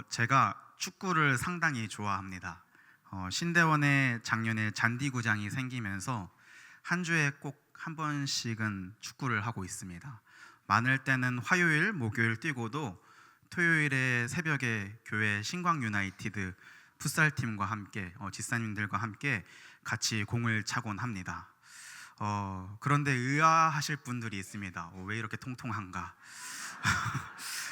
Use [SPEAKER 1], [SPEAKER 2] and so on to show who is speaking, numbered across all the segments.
[SPEAKER 1] 제가 축구를 상당히 좋아합니다. 신대원에 작년에 잔디구장이 생기면서 한 주에 꼭 한 번씩은 축구를 하고 있습니다. 많을 때는 화요일, 목요일 뛰고도 토요일에 새벽에 교회 신광 유나이티드 풋살팀과 함께 집사님들과 함께 같이 공을 차곤 합니다. 그런데 의아하실 분들이 있습니다. 왜 이렇게 통통한가?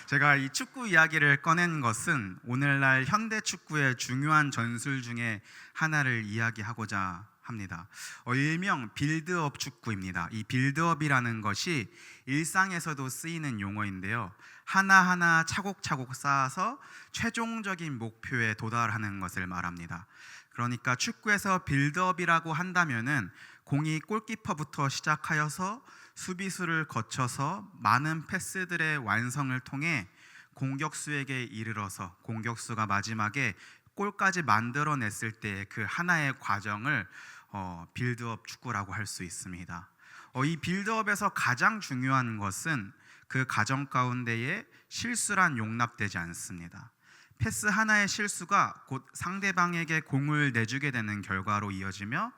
[SPEAKER 1] 제가 이 축구 이야기를 꺼낸 것은 오늘날 현대 축구의 중요한 전술 중에 하나를 이야기하고자 합니다. 일명 빌드업 축구입니다. 이 빌드업이라는 것이 일상에서도 쓰이는 용어인데요. 하나하나 차곡차곡 쌓아서 최종적인 목표에 도달하는 것을 말합니다. 그러니까 축구에서 빌드업이라고 한다면은 공이 골키퍼부터 시작하여서 수비수를 거쳐서 많은 패스들의 완성을 통해 공격수에게 이르러서 공격수가 마지막에 골까지 만들어냈을 때 그 하나의 과정을 빌드업 축구라고 할 수 있습니다. 이 빌드업에서 가장 중요한 것은 그 과정 가운데에 실수란 용납되지 않습니다. 패스 하나의 실수가 곧 상대방에게 공을 내주게 되는 결과로 이어지며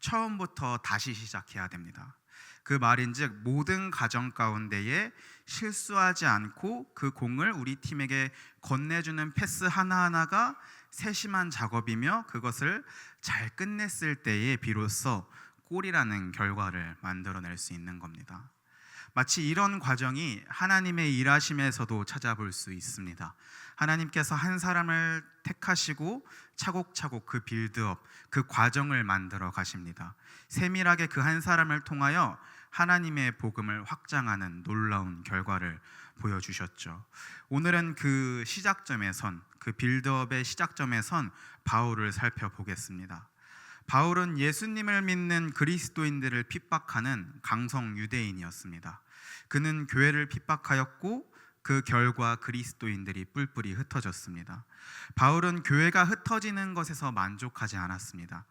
[SPEAKER 1] 처음부터 다시 시작해야 됩니다. 그 말인즉 모든 과정 가운데에 실수하지 않고 그 공을 우리 팀에게 건네주는 패스 하나하나가 세심한 작업이며 그것을 잘 끝냈을 때에 비로소 골이라는 결과를 만들어낼 수 있는 겁니다. 마치 이런 과정이 하나님의 일하심에서도 찾아볼 수 있습니다. 하나님께서 한 사람을 택하시고 차곡차곡 그 빌드업, 그 과정을 만들어 가십니다. 세밀하게 그 한 사람을 통하여 하나님의 복음을 확장하는 놀라운 결과를 보여주셨죠. 오늘은 그 시작점에 선, 그 빌드업의 시작점에 선 바울을 살펴보겠습니다. 바울은 예수님을 믿는 그리스도인들을 핍박하는 강성 유대인이었습니다. 그는 교회를 핍박하였고 그 결과 그리스도인들이 뿔뿔이 흩어졌습니다. 바울은 교회가 흩어지는 것에서 만족하지 않았습니다.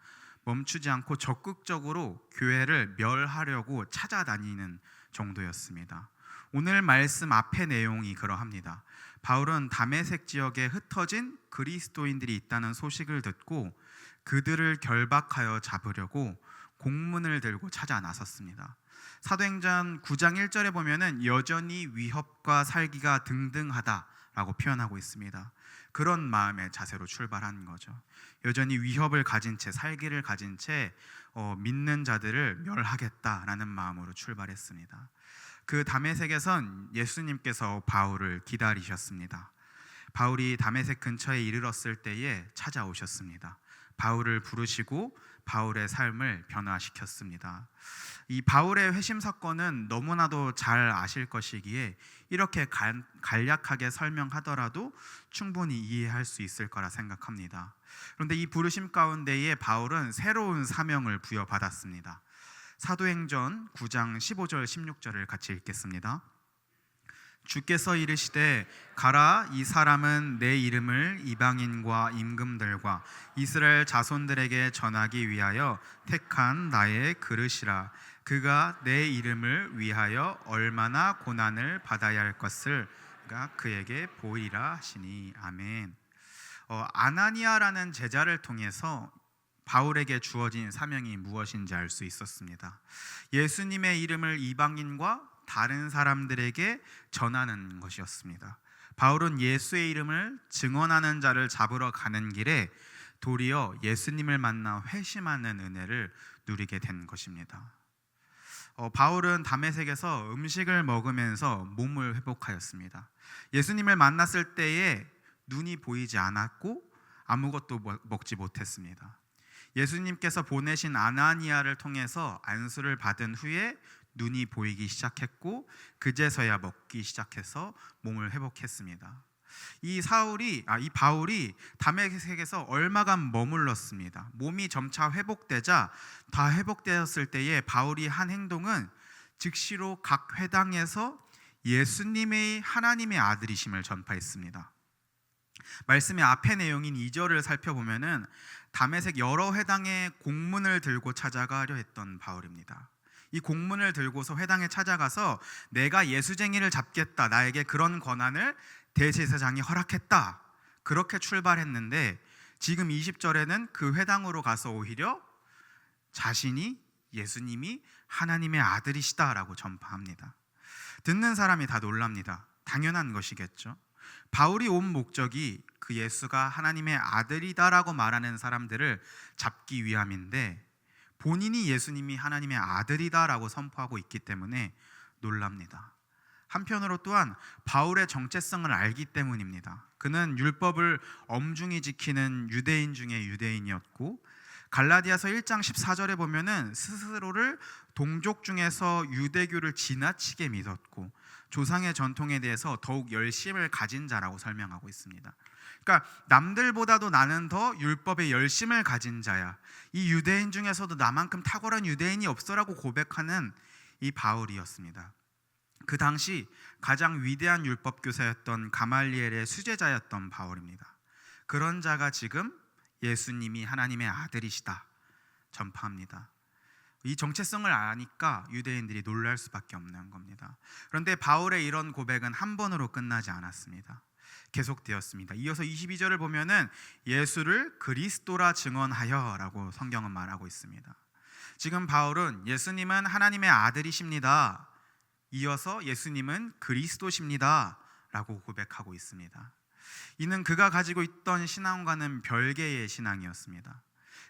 [SPEAKER 1] 멈추지 않고 적극적으로 교회를 멸하려고 찾아다니는 정도였습니다. 오늘 말씀 앞의 내용이 그러합니다. 바울은 다메섹 지역에 흩어진 그리스도인들이 있다는 소식을 듣고 그들을 결박하여 잡으려고 공문을 들고 찾아 나섰습니다. 사도행전 9장 1절에 보면은 여전히 위협과 살기가 등등하다라고 표현하고 있습니다. 그런 마음의 자세로 출발한 거죠. 여전히 위협을 가진 채, 살기를 가진 채 믿는 자들을 멸하겠다라는 마음으로 출발했습니다. 그 다메섹에선 예수님께서 바울을 기다리셨습니다. 바울이 다메섹 근처에 이르렀을 때에 찾아오셨습니다. 바울을 부르시고 바울의 삶을 변화시켰습니다. 이 바울의 회심 사건은 너무나도 잘 아실 것이기에 이렇게 간략하게 설명하더라도 충분히 이해할 수 있을 거라 생각합니다. 그런데 이 부르심 가운데에 바울은 새로운 사명을 부여받았습니다. 사도행전 9장 15절 16절을 같이 읽겠습니다. 주께서 이르시되 가라, 이 사람은 내 이름을 이방인과 임금들과 이스라엘 자손들에게 전하기 위하여 택한 나의 그릇이라. 그가 내 이름을 위하여 얼마나 고난을 받아야 할 것을 그에게 보이리라 하시니. 아멘. 아나니아라는 제자를 통해서 바울에게 주어진 사명이 무엇인지 알 수 있었습니다. 예수님의 이름을 이방인과 다른 사람들에게 전하는 것이었습니다. 바울은 예수의 이름을 증언하는 자를 잡으러 가는 길에 도리어 예수님을 만나 회심하는 은혜를 누리게 된 것입니다. 바울은 다메섹에서 음식을 먹으면서 몸을 회복하였습니다. 예수님을 만났을 때에 눈이 보이지 않았고 아무것도 먹지 못했습니다. 예수님께서 보내신 아나니아를 통해서 안수를 받은 후에 눈이 보이기 시작했고 그제서야 먹기 시작해서 몸을 회복했습니다. 이 바울이 다메섹에서 얼마간 머물렀습니다. 몸이 점차 회복되자 다 회복되었을 때에 바울이 한 행동은 즉시로 각 회당에서 예수님의 하나님의 아들이심을 전파했습니다. 말씀의 앞의 내용인 2절을 살펴보면은 다메섹 여러 회당에 공문을 들고 찾아가려 했던 바울입니다. 이 공문을 들고서 회당에 찾아가서 내가 예수쟁이를 잡겠다, 나에게 그런 권한을 대제사장이 허락했다 그렇게 출발했는데 지금 20절에는 그 회당으로 가서 오히려 자신이 예수님이 하나님의 아들이시다라고 전파합니다. 듣는 사람이 다 놀랍니다. 당연한 것이겠죠. 바울이 온 목적이 그 예수가 하나님의 아들이다라고 말하는 사람들을 잡기 위함인데 본인이 예수님이 하나님의 아들이다라고 선포하고 있기 때문에 놀랍니다. 한편으로 또한 바울의 정체성을 알기 때문입니다. 그는 율법을 엄중히 지키는 유대인 중에 유대인이었고 갈라디아서 1장 14절에 보면은 스스로를 동족 중에서 유대교를 지나치게 믿었고 조상의 전통에 대해서 더욱 열심을 가진 자라고 설명하고 있습니다. 그러니까 남들보다도 나는 더 율법에 열심을 가진 자야. 이 유대인 중에서도 나만큼 탁월한 유대인이 없어라고 고백하는 이 바울이었습니다. 그 당시 가장 위대한 율법 교사였던 가말리엘의 수제자였던 바울입니다. 그런 자가 지금 예수님이 하나님의 아들이시다 전파합니다. 이 정체성을 아니까 유대인들이 놀랄 수밖에 없는 겁니다. 그런데 바울의 이런 고백은 한 번으로 끝나지 않았습니다. 계속되었습니다. 이어서 22절을 보면은 예수를 그리스도라 증언하여 라고 성경은 말하고 있습니다. 지금 바울은 예수님은 하나님의 아들이십니다. 이어서 예수님은 그리스도십니다 라고 고백하고 있습니다. 이는 그가 가지고 있던 신앙과는 별개의 신앙이었습니다.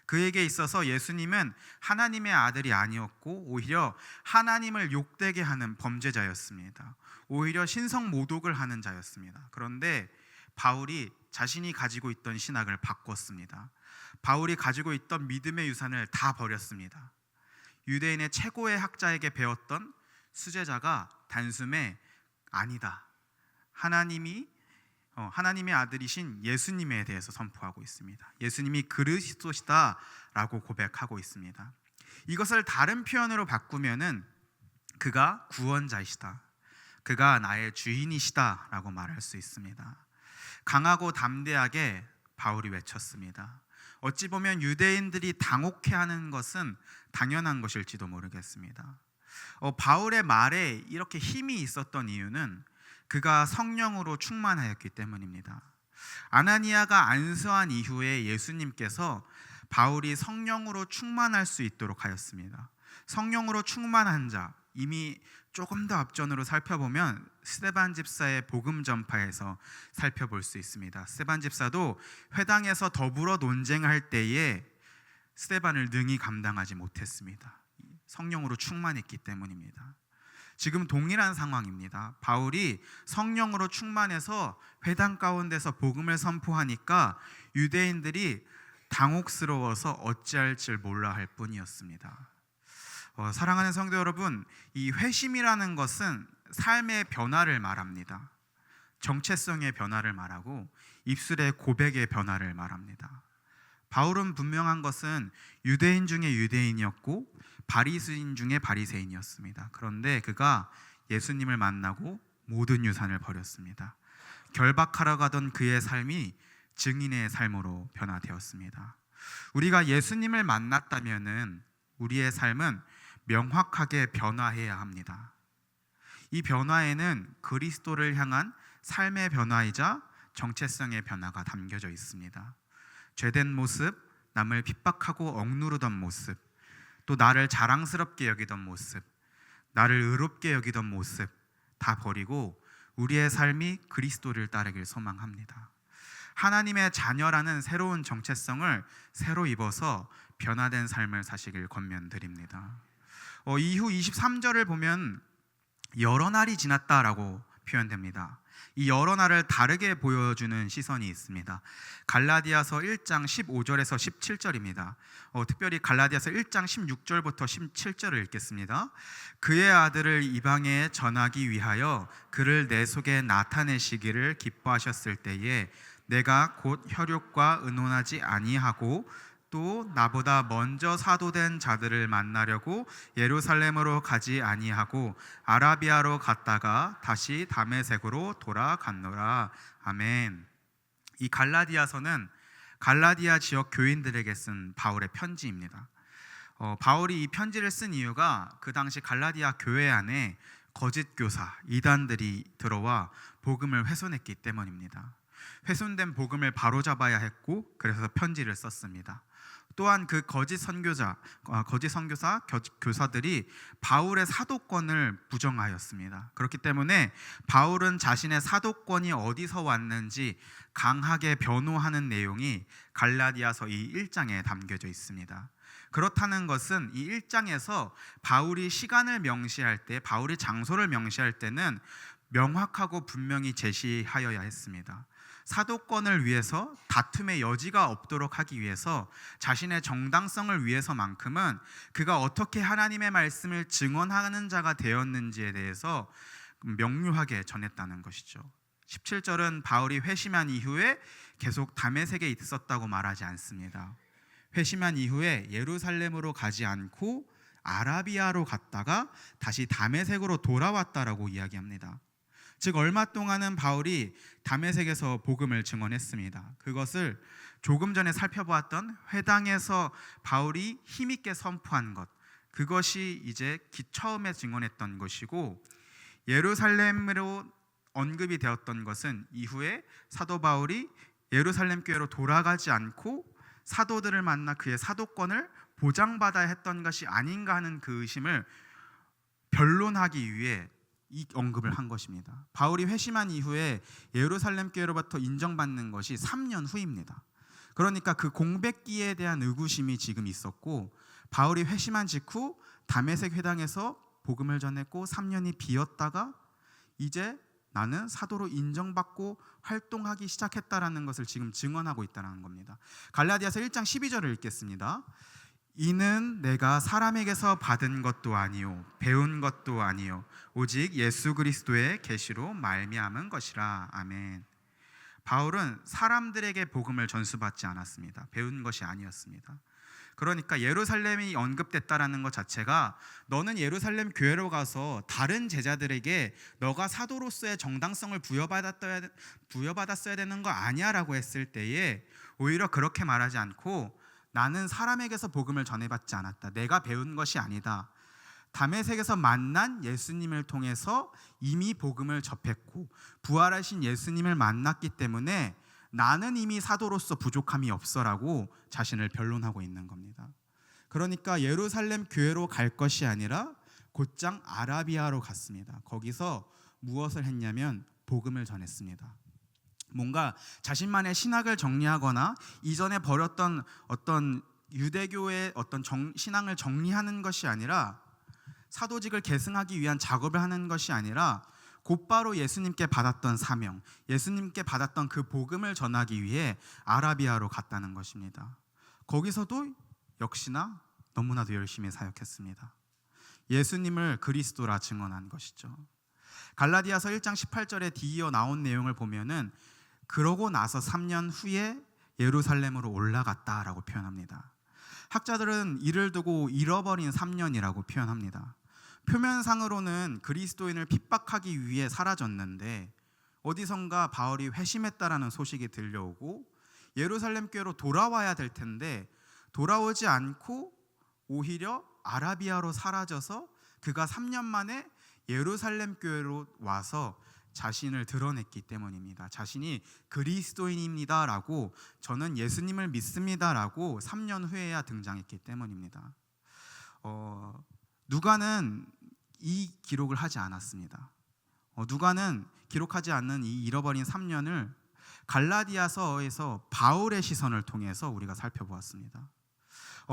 [SPEAKER 1] 그에게 있어서 예수님은 하나님의 아들이 아니었고 오히려 하나님을 욕되게 하는 범죄자였습니다. 오히려 신성 모독을 하는 자였습니다. 그런데 바울이 자신이 가지고 있던 신학을 바꿨습니다. 바울이 가지고 있던 믿음의 유산을 다 버렸습니다. 유대인의 최고의 학자에게 배웠던 수제자가 단숨에 아니다. 하나님의 아들이신 예수님에 대해서 선포하고 있습니다. 예수님이 그리스도시다라고 고백하고 있습니다. 이것을 다른 표현으로 바꾸면은 그가 구원자이시다. 그가 나의 주인이시다라고 말할 수 있습니다. 강하고 담대하게 바울이 외쳤습니다. 어찌 보면 유대인들이 당혹해하는 것은 당연한 것일지도 모르겠습니다. 바울의 말에 이렇게 힘이 있었던 이유는 그가 성령으로 충만하였기 때문입니다. 아나니아가 안수한 이후에 예수님께서 바울이 성령으로 충만할 수 있도록 하였습니다. 성령으로 충만한 자, 이미 조금 더 앞전으로 살펴보면 스데반 집사의 복음 전파에서 살펴볼 수 있습니다. 스데반 집사도 회당에서 더불어 논쟁할 때에 스데반을 능히 감당하지 못했습니다. 성령으로 충만했기 때문입니다. 지금 동일한 상황입니다. 바울이 성령으로 충만해서 회당 가운데서 복음을 선포하니까 유대인들이 당혹스러워서 어찌할 줄 몰라 할 뿐이었습니다. 사랑하는 성도 여러분, 이 회심이라는 것은 삶의 변화를 말합니다. 정체성의 변화를 말하고 입술의 고백의 변화를 말합니다. 바울은 분명한 것은 유대인 중에 유대인이었고 바리새인 중에 바리새인이었습니다. 그런데 그가 예수님을 만나고 모든 유산을 버렸습니다. 결박하러 가던 그의 삶이 증인의 삶으로 변화되었습니다. 우리가 예수님을 만났다면은 우리의 삶은 명확하게 변화해야 합니다. 이 변화에는 그리스도를 향한 삶의 변화이자 정체성의 변화가 담겨져 있습니다. 죄된 모습, 남을 핍박하고 억누르던 모습, 또 나를 자랑스럽게 여기던 모습, 나를 의롭게 여기던 모습 다 버리고 우리의 삶이 그리스도를 따르길 소망합니다. 하나님의 자녀라는 새로운 정체성을 새로 입어서 변화된 삶을 사시길 권면드립니다. 이후 23절을 보면 여러 날이 지났다라고 표현됩니다. 이 여러 날을 다르게 보여주는 시선이 있습니다. 갈라디아서 1장 15절에서 17절입니다. 특별히 갈라디아서 1장 16절부터 17절을 읽겠습니다. 그의 아들을 이방에 전하기 위하여 그를 내 속에 나타내시기를 기뻐하셨을 때에 내가 곧 혈육과 의논하지 아니하고 또 나보다 먼저 사도된 자들을 만나려고 예루살렘으로 가지 아니하고 아라비아로 갔다가 다시 다메섹으로 돌아갔노라. 아멘. 이 갈라디아서는 갈라디아 지역 교인들에게 쓴 바울의 편지입니다. 바울이 이 편지를 쓴 이유가 그 당시 갈라디아 교회 안에 거짓 교사, 이단들이 들어와 복음을 훼손했기 때문입니다. 훼손된 복음을 바로잡아야 했고 그래서 편지를 썼습니다. 또한 그 거짓 선교사, 교사들이 바울의 사도권을 부정하였습니다. 그렇기 때문에 바울은 자신의 사도권이 어디서 왔는지 강하게 변호하는 내용이 갈라디아서 이 1장에 담겨져 있습니다. 그렇다는 것은 이 1장에서 바울이 시간을 명시할 때, 바울이 장소를 명시할 때는 명확하고 분명히 제시하여야 했습니다. 사도권을 위해서 다툼의 여지가 없도록 하기 위해서 자신의 정당성을 위해서만큼은 그가 어떻게 하나님의 말씀을 증언하는 자가 되었는지에 대해서 명료하게 전했다는 것이죠. 17절은 바울이 회심한 이후에 계속 다메섹에 있었다고 말하지 않습니다. 회심한 이후에 예루살렘으로 가지 않고 아라비아로 갔다가 다시 다메섹으로 돌아왔다라고 이야기합니다. 즉 얼마 동안은 바울이 다메섹에서 복음을 증언했습니다. 그것을 조금 전에 살펴보았던 회당에서 바울이 힘있게 선포한 것, 그것이 이제 처음에 증언했던 것이고, 예루살렘으로 언급이 되었던 것은 이후에 사도 바울이 예루살렘 교회로 돌아가지 않고 사도들을 만나 그의 사도권을 보장받아야 했던 것이 아닌가 하는 그 의심을 변론하기 위해 이 언급을 한 것입니다. 바울이 회심한 이후에 예루살렘 교회로부터 인정받는 것이 3년 후입니다. 그러니까 그 공백기에 대한 의구심이 지금 있었고, 바울이 회심한 직후 다메섹 회당에서 복음을 전했고 3년이 비었다가 이제 나는 사도로 인정받고 활동하기 시작했다라는 것을 지금 증언하고 있다는 겁니다. 갈라디아서 1장 12절을 읽겠습니다. 이는 내가 사람에게서 받은 것도 아니요 배운 것도 아니요 오직 예수 그리스도의 계시로 말미암은 것이라. 아멘. 바울은 사람들에게 복음을 전수받지 않았습니다. 배운 것이 아니었습니다. 그러니까 예루살렘이 언급됐다라는 것 자체가 너는 예루살렘 교회로 가서 다른 제자들에게 너가 사도로서의 정당성을 부여받았어야 되는 거 아니야 라고 했을 때에 오히려 그렇게 말하지 않고 나는 사람에게서 복음을 전해받지 않았다. 내가 배운 것이 아니다. 다메섹에서 만난 예수님을 통해서 이미 복음을 접했고 부활하신 예수님을 만났기 때문에 나는 이미 사도로서 부족함이 없어라고 자신을 변론하고 있는 겁니다. 그러니까 예루살렘 교회로 갈 것이 아니라 곧장 아라비아로 갔습니다. 거기서 무엇을 했냐면 복음을 전했습니다. 뭔가 자신만의 신학을 정리하거나 이전에 버렸던 어떤 유대교의 어떤 신앙을 정리하는 것이 아니라, 사도직을 계승하기 위한 작업을 하는 것이 아니라 곧바로 예수님께 받았던 사명, 예수님께 받았던 그 복음을 전하기 위해 아라비아로 갔다는 것입니다. 거기서도 역시나 너무나도 열심히 사역했습니다. 예수님을 그리스도라 증언한 것이죠. 갈라디아서 1장 18절에 뒤이어 나온 내용을 보면은 그러고 나서 3년 후에 예루살렘으로 올라갔다라고 표현합니다. 학자들은 이를 두고 잃어버린 3년이라고 표현합니다. 표면상으로는 그리스도인을 핍박하기 위해 사라졌는데 어디선가 바울이 회심했다라는 소식이 들려오고 예루살렘 교회로 돌아와야 될 텐데 돌아오지 않고 오히려 아라비아로 사라져서 그가 3년 만에 예루살렘 교회로 와서 자신을 드러냈기 때문입니다. 자신이 그리스도인입니다라고, 저는 예수님을 믿습니다라고 3년 후에야 등장했기 때문입니다. 누가는 이 기록을 하지 않았습니다. 누가는 기록하지 않는 이 잃어버린 3년을 갈라디아서에서 바울의 시선을 통해서 우리가 살펴보았습니다.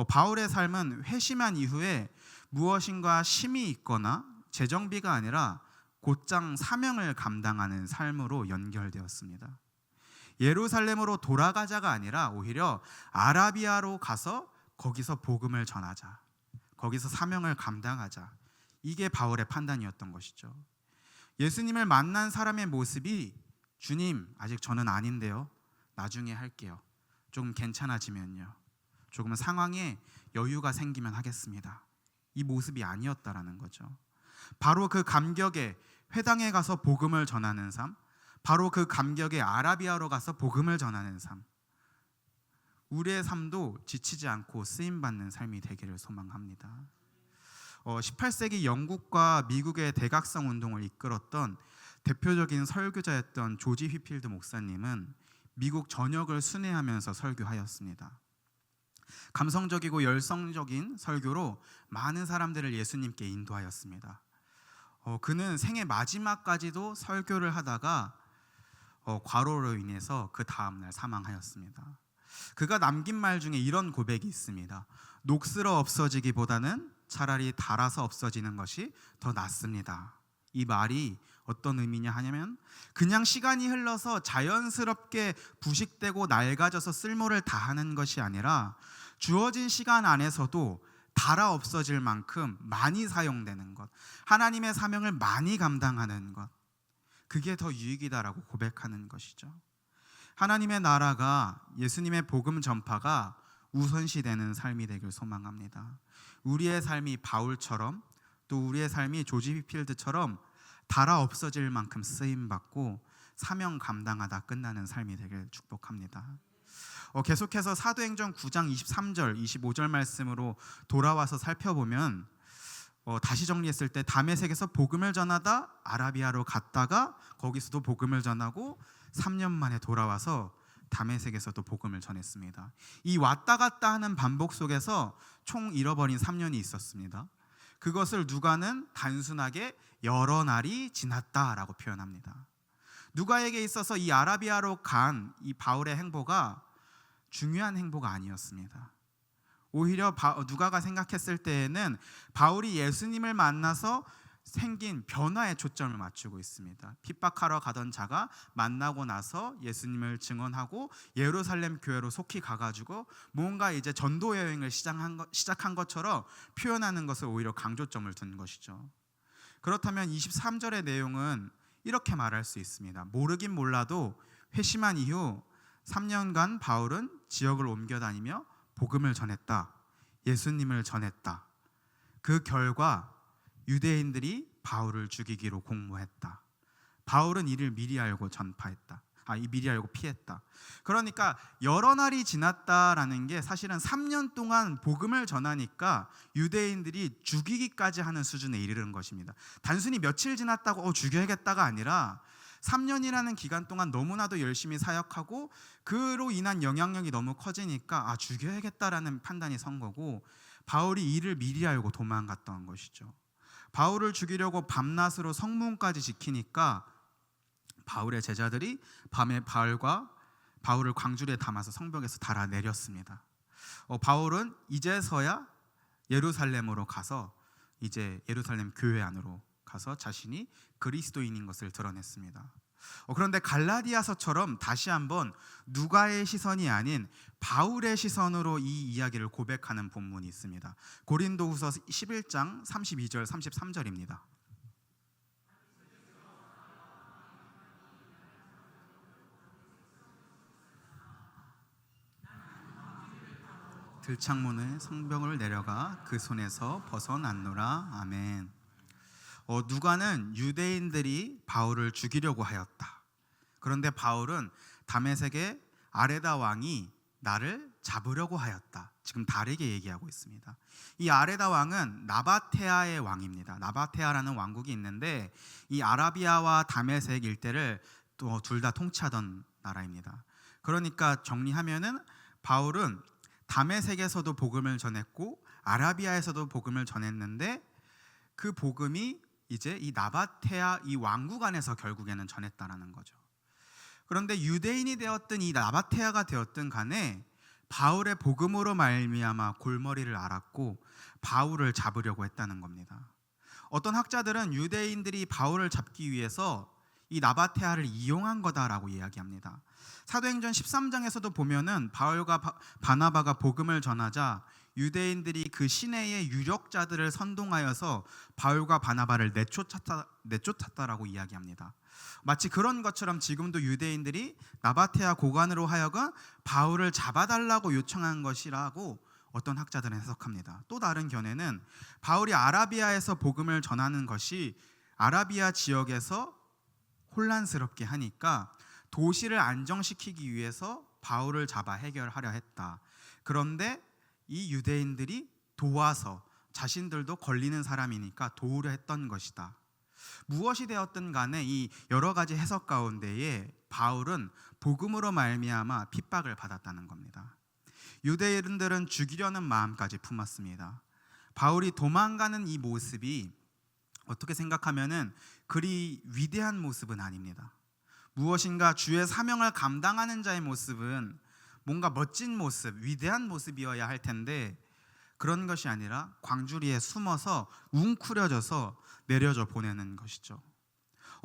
[SPEAKER 1] 바울의 삶은 회심한 이후에 무엇인가 심이 있거나 재정비가 아니라 곧장 사명을 감당하는 삶으로 연결되었습니다. 예루살렘으로 돌아가자가 아니라 오히려 아라비아로 가서 거기서 복음을 전하자, 거기서 사명을 감당하자, 이게 바울의 판단이었던 것이죠. 예수님을 만난 사람의 모습이 주님 아직 저는 아닌데요, 나중에 할게요, 조금 괜찮아지면요, 조금 상황에 여유가 생기면 하겠습니다, 이 모습이 아니었다라는 거죠. 바로 그 감격에 회당에 가서 복음을 전하는 삶, 바로 그 감격에 아라비아로 가서 복음을 전하는 삶, 우리의 삶도 지치지 않고 쓰임받는 삶이 되기를 소망합니다. 18세기 영국과 미국의 대각성 운동을 이끌었던 대표적인 설교자였던 조지 휘필드 목사님은 미국 전역을 순회하면서 설교하였습니다. 감성적이고 열성적인 설교로 많은 사람들을 예수님께 인도하였습니다. 그는 생애 마지막까지도 설교를 하다가 과로로 인해서 그 다음날 사망하였습니다. 그가 남긴 말 중에 이런 고백이 있습니다. 녹슬어 없어지기보다는 차라리 닳아서 없어지는 것이 더 낫습니다. 이 말이 어떤 의미냐 하냐면 그냥 시간이 흘러서 자연스럽게 부식되고 낡아져서 쓸모를 다하는 것이 아니라 주어진 시간 안에서도 닳아 없어질 만큼 많이 사용되는 것, 하나님의 사명을 많이 감당하는 것, 그게 더 유익이다라고 고백하는 것이죠. 하나님의 나라가, 예수님의 복음 전파가 우선시되는 삶이 되길 소망합니다. 우리의 삶이 바울처럼, 또 우리의 삶이 조지 휘필드처럼 닳아 없어질 만큼 쓰임받고 사명 감당하다 끝나는 삶이 되길 축복합니다. 계속해서 사도행전 9장 23절 25절 말씀으로 돌아와서 살펴보면 다시 정리했을 때 다메섹에서 복음을 전하다 아라비아로 갔다가 거기서도 복음을 전하고 3년 만에 돌아와서 다메섹에서도 복음을 전했습니다. 이 왔다 갔다 하는 반복 속에서 총 잃어버린 3년이 있었습니다. 그것을 누가는 단순하게 여러 날이 지났다라고 표현합니다. 누가에게 있어서 이 아라비아로 간 이 바울의 행보가 중요한 행보가 아니었습니다. 오히려 누가가 생각했을 때에는 바울이 예수님을 만나서 생긴 변화에 초점을 맞추고 있습니다. 핍박하러 가던 자가 만나고 나서 예수님을 증언하고 예루살렘 교회로 속히 가가지고 뭔가 이제 전도 여행을 시작한 것처럼 표현하는 것을 오히려 강조점을 둔 것이죠. 그렇다면 23절의 내용은 이렇게 말할 수 있습니다. 모르긴 몰라도 회심한 이후 3년간 바울은 지역을 옮겨 다니며 복음을 전했다. 예수님을 전했다. 그 결과 유대인들이 바울을 죽이기로 공모했다. 바울은 이를 미리 알고 전파했다. 미리 알고 피했다. 그러니까 여러 날이 지났다라는 게 사실은 3년 동안 복음을 전하니까 유대인들이 죽이기까지 하는 수준에 이르는 것입니다. 단순히 며칠 지났다고 죽여야겠다가 아니라 3년이라는 기간 동안 너무나도 열심히 사역하고 그로 인한 영향력이 너무 커지니까 죽여야겠다라는 판단이 선 거고, 바울이 이를 미리 알고 도망갔던 것이죠. 바울을 죽이려고 밤낮으로 성문까지 지키니까 바울의 제자들이 밤에 바울을 광주리에 담아서 성벽에서 달아내렸습니다. 바울은 이제서야 예루살렘으로 가서 이제 예루살렘 교회 안으로 가서 자신이 그리스도인인 것을 드러냈습니다. 그런데 갈라디아서처럼 다시 한번 누가의 시선이 아닌 바울의 시선으로 이 이야기를 고백하는 본문이 있습니다. 고린도후서 11장 32절 33절입니다. 들창문의 성벽을 내려가 그 손에서 벗어났노라. 아멘. 누가는 유대인들이 바울을 죽이려고 하였다. 그런데 바울은 다메섹의 아레다 왕이 나를 잡으려고 하였다. 지금 다르게 얘기하고 있습니다. 이 아레다 왕은 나바테아의 왕입니다. 나바테아라는 왕국이 있는데 이 아라비아와 다메섹 일대를 또 둘 다 통치하던 나라입니다. 그러니까 정리하면은 바울은 다메섹에서도 복음을 전했고 아라비아에서도 복음을 전했는데 그 복음이 이제 이 나바테아 이 왕국 안에서 결국에는 전했다라는 거죠. 그런데 유대인이 되었든 이 나바테아가 되었든 간에 바울의 복음으로 말미암아 골머리를 앓았고 바울을 잡으려고 했다는 겁니다. 어떤 학자들은 유대인들이 바울을 잡기 위해서 이 나바테아를 이용한 거다라고 이야기합니다. 사도행전 13장에서도 보면은 바울과 바나바가 복음을 전하자 유대인들이 그 시내의 유력자들을 선동하여서 바울과 바나바를 내쫓았다라고 이야기합니다. 마치 그런 것처럼 지금도 유대인들이 나바테아 고관으로 하여금 바울을 잡아달라고 요청한 것이라고 어떤 학자들은 해석합니다. 또 다른 견해는 바울이 아라비아에서 복음을 전하는 것이 아라비아 지역에서 혼란스럽게 하니까 도시를 안정시키기 위해서 바울을 잡아 해결하려 했다. 그런데 이 유대인들이 도와서 자신들도 걸리는 사람이니까 도우려 했던 것이다. 무엇이 되었든 간에 이 여러 가지 해석 가운데에 바울은 복음으로 말미암아 핍박을 받았다는 겁니다. 유대인들은 죽이려는 마음까지 품었습니다. 바울이 도망가는 이 모습이 어떻게 생각하면은 그리 위대한 모습은 아닙니다. 무엇인가 주의 사명을 감당하는 자의 모습은 뭔가 멋진 모습, 위대한 모습이어야 할 텐데 그런 것이 아니라 광주리에 숨어서 웅크려져서 내려져 보내는 것이죠.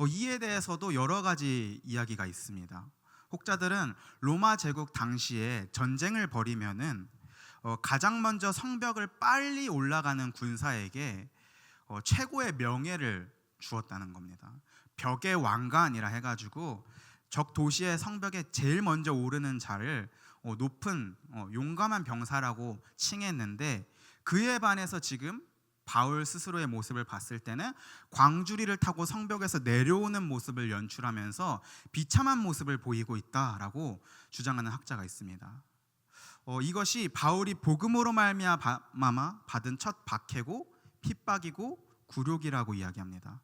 [SPEAKER 1] 이에 대해서도 여러 가지 이야기가 있습니다. 혹자들은 로마 제국 당시에 전쟁을 벌이면은 가장 먼저 성벽을 빨리 올라가는 군사에게 최고의 명예를 주었다는 겁니다. 벽의 왕관이라 해가지고 적 도시의 성벽에 제일 먼저 오르는 자를 높은 용감한 병사라고 칭했는데, 그에 반해서 지금 바울 스스로의 모습을 봤을 때는 광주리를 타고 성벽에서 내려오는 모습을 연출하면서 비참한 모습을 보이고 있다라고 주장하는 학자가 있습니다. 이것이 바울이 복음으로 말미암아 받은 첫 박해고 핍박이고 굴욕이라고 이야기합니다.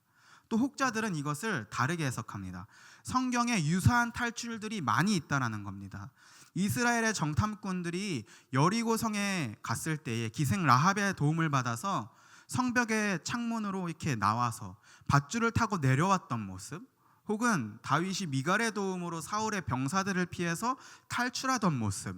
[SPEAKER 1] 또 혹자들은 이것을 다르게 해석합니다. 성경에 유사한 탈출들이 많이 있다라는 겁니다. 이스라엘의 정탐꾼들이 여리고 성에 갔을 때에 기생 라합의 도움을 받아서 성벽의 창문으로 이렇게 나와서 밧줄을 타고 내려왔던 모습, 혹은 다윗이 미갈의 도움으로 사울의 병사들을 피해서 탈출하던 모습,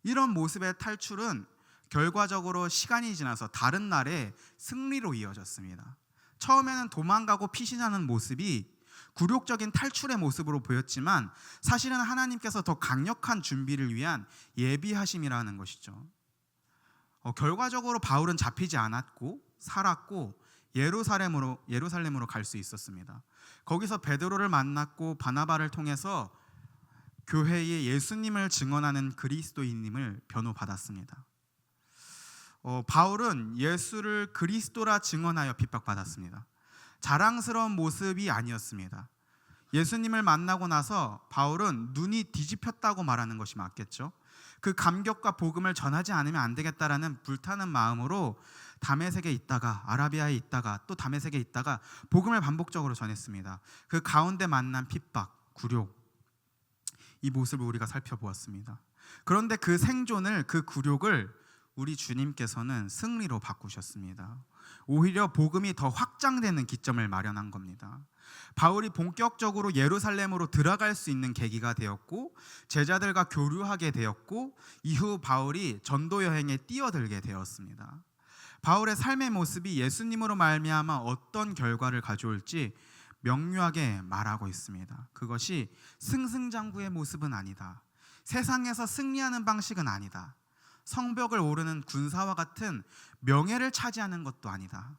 [SPEAKER 1] 이런 모습의 탈출은 결과적으로 시간이 지나서 다른 날에 승리로 이어졌습니다. 처음에는 도망가고 피신하는 모습이 굴욕적인 탈출의 모습으로 보였지만 사실은 하나님께서 더 강력한 준비를 위한 예비하심이라는 것이죠. 결과적으로 바울은 잡히지 않았고 살았고 예루살렘으로 갈 수 있었습니다. 거기서 베드로를 만났고 바나바를 통해서 교회에 예수님을 증언하는 그리스도인임을 변호받았습니다. 바울은 예수를 그리스도라 증언하여 핍박받았습니다. 자랑스러운 모습이 아니었습니다. 예수님을 만나고 나서 바울은 눈이 뒤집혔다고 말하는 것이 맞겠죠. 그 감격과 복음을 전하지 않으면 안 되겠다라는 불타는 마음으로 다메섹에 있다가 아라비아에 있다가 또 다메섹에 있다가 복음을 반복적으로 전했습니다. 그 가운데 만난 핍박, 굴욕, 이 모습을 우리가 살펴보았습니다. 그런데 그 생존을, 그 굴욕을 우리 주님께서는 승리로 바꾸셨습니다. 오히려 복음이 더 확장되는 기점을 마련한 겁니다. 바울이 본격적으로 예루살렘으로 들어갈 수 있는 계기가 되었고, 제자들과 교류하게 되었고, 이후 바울이 전도 여행에 뛰어들게 되었습니다. 바울의 삶의 모습이 예수님으로 말미암아 어떤 결과를 가져올지 명료하게 말하고 있습니다. 그것이 승승장구의 모습은 아니다. 세상에서 승리하는 방식은 아니다. 성벽을 오르는 군사와 같은 명예를 차지하는 것도 아니다.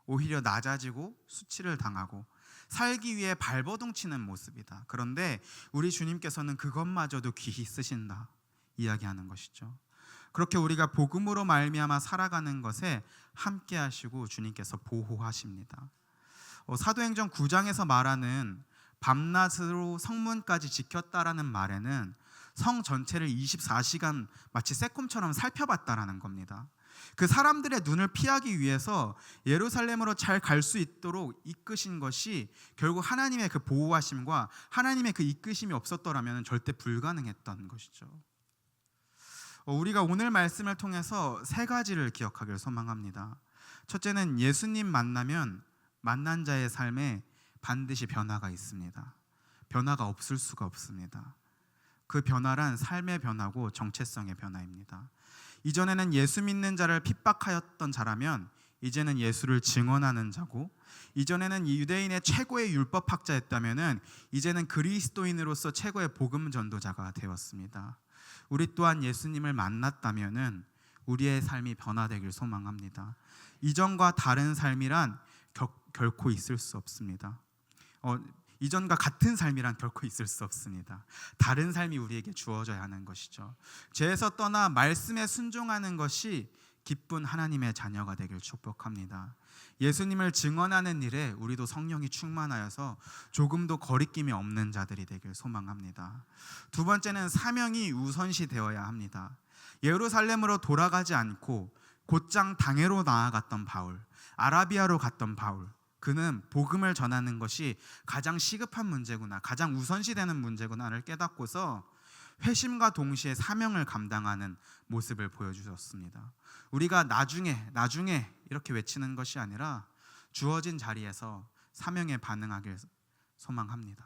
[SPEAKER 1] 오히려 낮아지고 수치를 당하고 살기 위해 발버둥 치는 모습이다. 그런데 우리 주님께서는 그것마저도 귀히 쓰신다 이야기하는 것이죠. 그렇게 우리가 복음으로 말미암아 살아가는 것에 함께 하시고 주님께서 보호하십니다. 사도행전 9장에서 말하는 밤낮으로 성문까지 지켰다라는 말에는 성 전체를 24시간 마치 세콤처럼 살펴봤다라는 겁니다. 그 사람들의 눈을 피하기 위해서 예루살렘으로 잘 갈 수 있도록 이끄신 것이 결국 하나님의 그 보호하심과 하나님의 그 이끄심이 없었더라면 절대 불가능했던 것이죠. 우리가 오늘 말씀을 통해서 세 가지를 기억하길 소망합니다. 첫째는 예수님 만나면 만난 자의 삶에 반드시 변화가 있습니다. 변화가 없을 수가 없습니다. 그 변화란 삶의 변화고 정체성의 변화입니다. 이전에는 예수 믿는 자를 핍박하였던 자라면 이제는 예수를 증언하는 자고, 이전에는 유대인의 최고의 율법학자였다면 이제는 그리스도인으로서 최고의 복음 전도자가 되었습니다. 우리 또한 예수님을 만났다면 우리의 삶이 변화되길 소망합니다. 이전과 다른 삶이란 결코 있을 수 없습니다. 이전과 같은 삶이란 결코 있을 수 없습니다. 다른 삶이 우리에게 주어져야 하는 것이죠. 죄에서 떠나 말씀에 순종하는 것이 기쁜 하나님의 자녀가 되길 축복합니다. 예수님을 증언하는 일에 우리도 성령이 충만하여서 조금도 거리낌이 없는 자들이 되길 소망합니다. 두 번째는 사명이 우선시 되어야 합니다. 예루살렘으로 돌아가지 않고 곧장 당해로 나아갔던 바울, 아라비아로 갔던 바울, 그는 복음을 전하는 것이 가장 시급한 문제구나, 가장 우선시되는 문제구나를 깨닫고서 회심과 동시에 사명을 감당하는 모습을 보여주셨습니다. 우리가 나중에 이렇게 외치는 것이 아니라 주어진 자리에서 사명에 반응하길 소망합니다.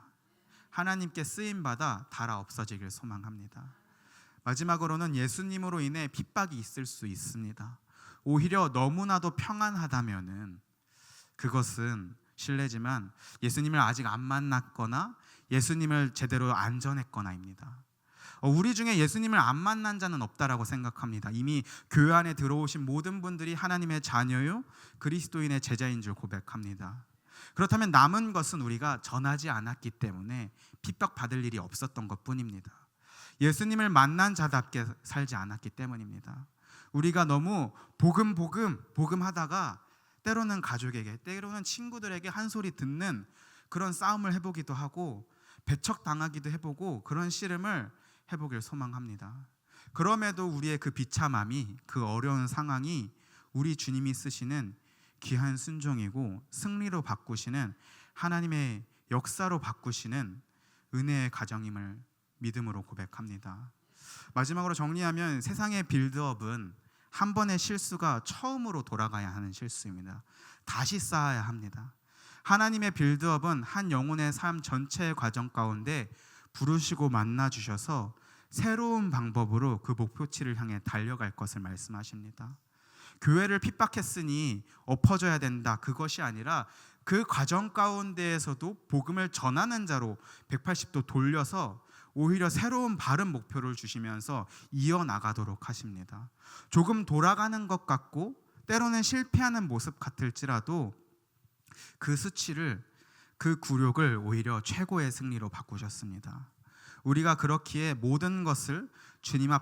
[SPEAKER 1] 하나님께 쓰임받아 달아 없어지길 소망합니다. 마지막으로는 예수님으로 인해 핍박이 있을 수 있습니다. 오히려 너무나도 평안하다면은 그것은 실례지만 예수님을 아직 안 만났거나 예수님을 제대로 안 전했거나입니다. 우리 중에 예수님을 안 만난 자는 없다라고 생각합니다. 이미 교회 안에 들어오신 모든 분들이 하나님의 자녀요 그리스도인의 제자인 줄 고백합니다. 그렇다면 남은 것은 우리가 전하지 않았기 때문에 핍박받을 일이 없었던 것뿐입니다. 예수님을 만난 자답게 살지 않았기 때문입니다. 우리가 너무 복음 하다가 때로는 가족에게, 때로는 친구들에게 한 소리 듣는 그런 싸움을 해보기도 하고 배척당하기도 해보고 그런 씨름을 해보길 소망합니다. 그럼에도 우리의 그 비참함이, 그 어려운 상황이 우리 주님이 쓰시는 귀한 순종이고 승리로 바꾸시는 하나님의 역사로 바꾸시는 은혜의 가정임을 믿음으로 고백합니다. 마지막으로 정리하면 세상의 빌드업은 한 번의 실수가 처음으로 돌아가야 하는 실수입니다. 다시 쌓아야 합니다. 하나님의 빌드업은 한 영혼의 삶 전체의 과정 가운데 부르시고 만나 주셔서 새로운 방법으로 그 목표치를 향해 달려갈 것을 말씀하십니다. 교회를 핍박했으니 엎어져야 된다, 그것이 아니라 그 과정 가운데에서도 복음을 전하는 자로 180도 돌려서 오히려 새로운 바른 목표를 주시면서 이어나가도록 하십니다. 조금 돌아가는 것 같고 때로는 실패하는 모습 같을지라도 그 수치를, 그 굴욕을 오히려 최고의 승리로 바꾸셨습니다. 우리가 그렇기에 모든 것을 주님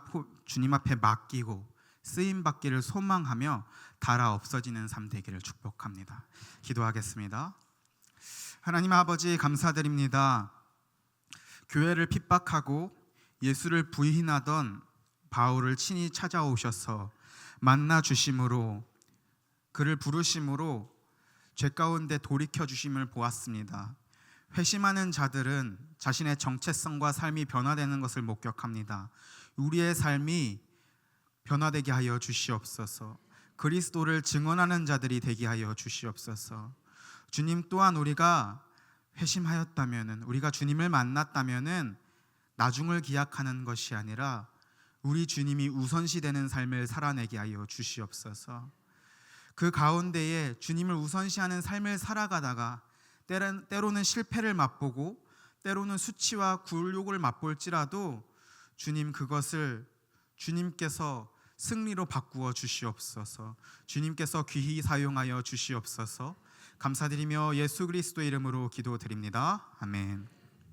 [SPEAKER 1] 앞에 맡기고 쓰임받기를 소망하며 달아 없어지는 삶 되기를 축복합니다. 기도하겠습니다. 하나님 아버지, 감사드립니다. 교회를 핍박하고 예수를 부인하던 바울을 친히 찾아오셔서 만나 주심으로, 그를 부르심으로 죄 가운데 돌이켜 주심을 보았습니다. 회심하는 자들은 자신의 정체성과 삶이 변화되는 것을 목격합니다. 우리의 삶이 변화되게 하여 주시옵소서. 그리스도를 증언하는 자들이 되게 하여 주시옵소서. 주님, 또한 우리가 회심하였다면은, 우리가 주님을 만났다면은 나중을 기약하는 것이 아니라 우리 주님이 우선시되는 삶을 살아내게 하여 주시옵소서. 그 가운데에 주님을 우선시하는 삶을 살아가다가 때로는 실패를 맛보고 때로는 수치와 굴욕을 맛볼지라도 주님, 그것을 주님께서 승리로 바꾸어 주시옵소서. 주님께서 귀히 사용하여 주시옵소서. 감사드리며 예수 그리스도의 이름으로 기도드립니다. 아멘.